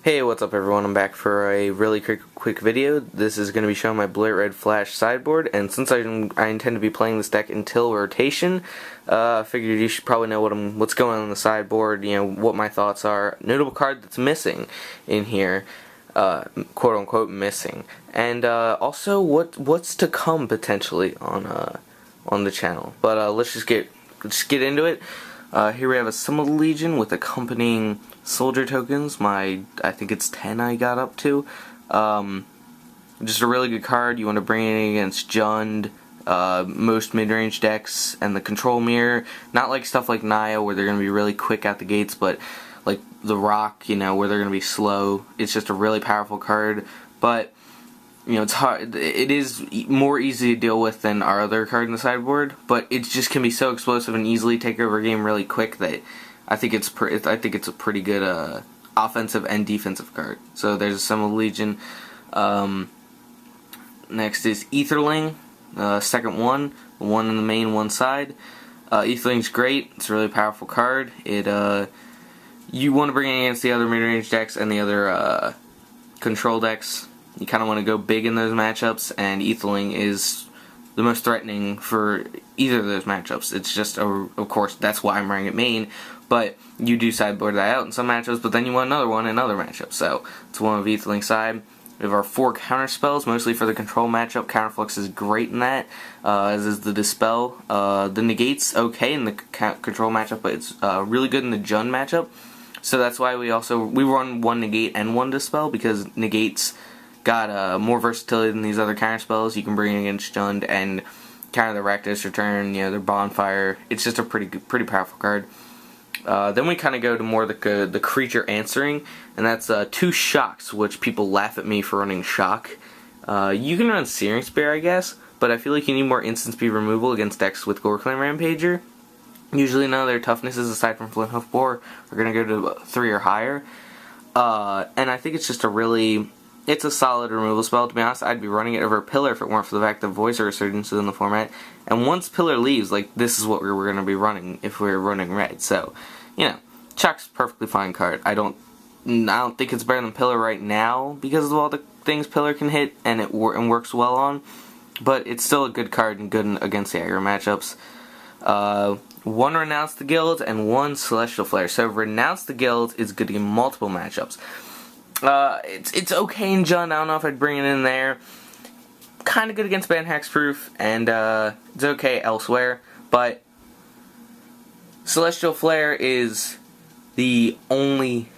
Hey, what's up everyone? I'm back for a really quick video. This is going to be showing my Blue Red Flash sideboard, and since I intend to be playing this deck until rotation, I figured you should probably know what's going on in the sideboard, what my thoughts are. Notable card that's missing in here, quote unquote missing, and also what's to come potentially on the channel. But let's just get into it. Here we have a Summon Legion with accompanying soldier tokens. I think it's 10 I got up to. Just a really good card. You want to bring it against Jund, most mid-range decks, and the control mirror. Not like stuff like Naya where they're going to be really quick out the gates, but like the Rock, where they're going to be slow. It's just a really powerful card, but it's hard. It is more easy to deal with than our other card in the sideboard, but it just can be so explosive and easily take over a game really quick that I think it's a pretty good offensive and defensive card. So there's a Summon Legion. Next is Aetherling, second one in the main, one side. Aetherling's great. It's a really powerful card. You want to bring it against the other mid-range decks and the other control decks. You kind of want to go big in those matchups, and Aetherling is the most threatening for either of those matchups. It's just, of course, that's why I'm running it main, but you do sideboard that out in some matchups, but then you want another one in other matchups. So it's one of Aetherling's side. We have our 4 counter spells, mostly for the control matchup. Counterflux is great in that, as is the Dispel. The Negate's okay in the control matchup, but it's really good in the Jund matchup. So that's why we run 1 Negate and 1 Dispel, because Negate's got more versatility than these other counter spells. You can bring it against Jund and counter the Rakdos Return, their Bonfire. It's just a pretty powerful card. Then we kind of go to more the creature answering, and that's 2 Shocks, which people laugh at me for running Shock. You can run Searing Spear, I guess, but I feel like you need more instant speed removal against decks with Goreclan Rampager. Usually none of their toughnesses, aside from Flinthoof Boar, are going to go to 3 or higher. And I think it's just it's a solid removal spell. To be honest, I'd be running it over Pillar if it weren't for the fact that Voice Resurgence is in the format. And once Pillar leaves, this is what we were going to be running if we were running red. So, Shock's a perfectly fine card. I don't think it's better than Pillar right now because of all the things Pillar can hit and it works well on. But it's still a good card and good against the aggro matchups. 1 Renounce the Guild and 1 Celestial Flare. So Renounce the Guild is good in multiple matchups. It's okay in Jund. I don't know if I'd bring it in there. Kind of good against Ban Hexproof, and it's okay elsewhere. But Celestial Flare is the only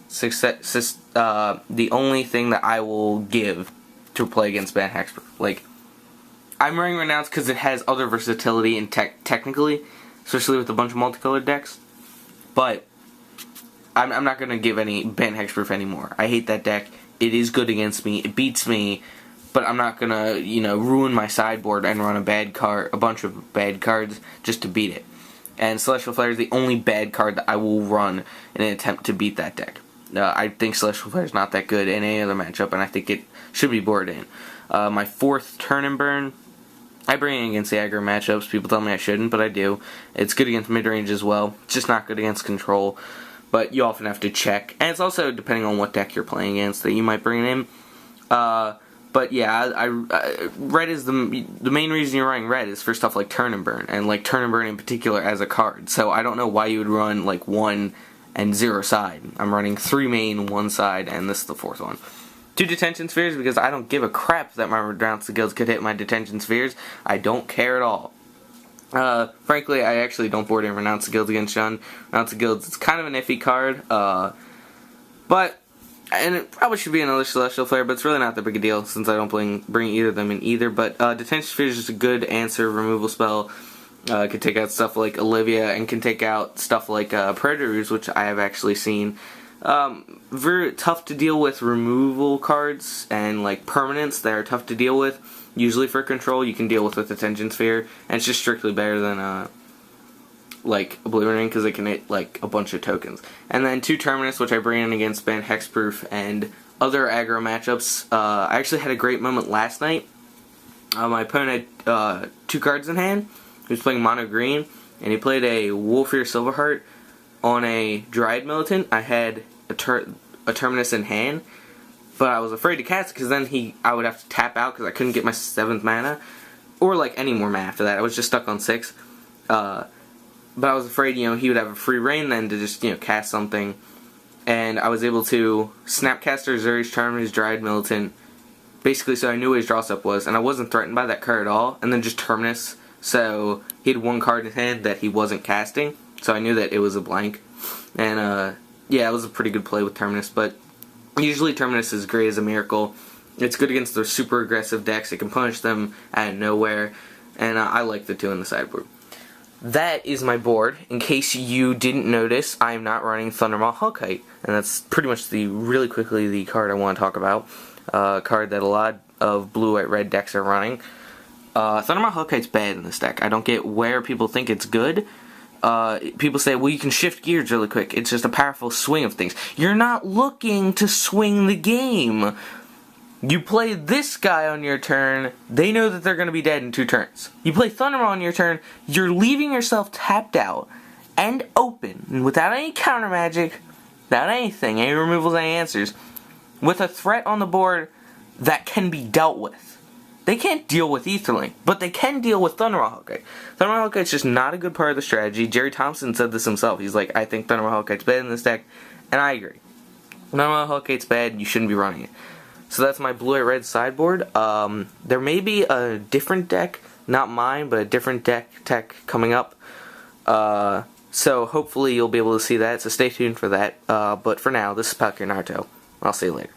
the only thing that I will give to play against Ban Hexproof. I'm running Renounce because it has other versatility and technically, especially with a bunch of multicolored decks. But I'm not going to give any Ban Hexproof anymore. I hate that deck. It is good against me. It beats me. But I'm not going to, ruin my sideboard and run a bunch of bad cards just to beat it. And Celestial Flare is the only bad card that I will run in an attempt to beat that deck. I think Celestial Flare is not that good in any other matchup, and I think it should be board in. My 4th Turn and Burn, I bring it against the aggro matchups. People tell me I shouldn't, but I do. It's good against mid-range as well. It's just not good against control. But you often have to check, and it's also depending on what deck you're playing against that you might bring it in. But yeah, red is the main reason you're running red is for stuff like Turn and Burn, and Turn and Burn in particular as a card. So I don't know why you would run 1 and 0 side. I'm running 3 main, 1 side, and this is the 4th one. 2 Detention Spheres because I don't give a crap that my Renounce the Guilds could hit my Detention Spheres. I don't care at all. Frankly, I actually don't board in Renounce the Guilds against Jund. Renounce the Guilds, it's kind of an iffy card, and it probably should be another Celestial Flare, but it's really not that big a deal since I don't bring either of them in either. But Detention Sphere is just a good answer removal spell. It can take out stuff like Olivia and can take out stuff like Predators, which I have actually seen. Very tough to deal with removal cards and permanents that are tough to deal with. Usually for control, you can deal with Detention Sphere, and it's just strictly better than Oblivion Ring because it can hit a bunch of tokens. And then 2 Terminus, which I bring in against Ban Hexproof and other aggro matchups. I actually had a great moment last night. My opponent had 2 cards in hand. He was playing mono green, and he played a Wolfear Silverheart on a Dryad Militant. I had a Terminus in hand, but I was afraid to cast it because then I would have to tap out because I couldn't get my 7th mana, or like any more mana after that. I was just stuck on 6. But I was afraid, you know, he would have a free reign then to just, you know, cast something. And I was able to Snapcaster, Zuri's Charmers, Dryad Militant, basically so I knew what his draw step was, and I wasn't threatened by that card at all, and then just Terminus, so he had one card in his hand that he wasn't casting, so I knew that it was a blank. And yeah, it was a pretty good play with Terminus, but usually Terminus is great as a miracle. It's good against their super aggressive decks, it can punish them out of nowhere, and I like the 2 in the sideboard. That is my board. In case you didn't notice, I am not running Thundermaw Hellkite, and that's pretty much really quickly the card I want to talk about. A card that a lot of blue, white, red decks are running. Thundermaw Hellkite's bad in this deck. I don't get where people think it's good. People say, well, you can shift gears really quick. It's just a powerful swing of things. You're not looking to swing the game. You play this guy on your turn, they know that they're going to be dead in 2 turns. You play Thundermaw on your turn, you're leaving yourself tapped out and open, without any counter magic, without anything, any removals, any answers, with a threat on the board that can be dealt with. They can't deal with Aetherlink, but they can deal with Thundermaw Hellkite. Thundermaw Hellkite's just not a good part of the strategy. Jerry Thompson said this himself. He's like, I think Thundermaw Hellkite's bad in this deck, and I agree. Thundermaw Hellkite's bad, you shouldn't be running it. So that's my blue-red sideboard. There may be a different deck, not mine, but a different deck tech coming up. So hopefully you'll be able to see that, so stay tuned for that. But for now, this is Palkia Naruto. I'll see you later.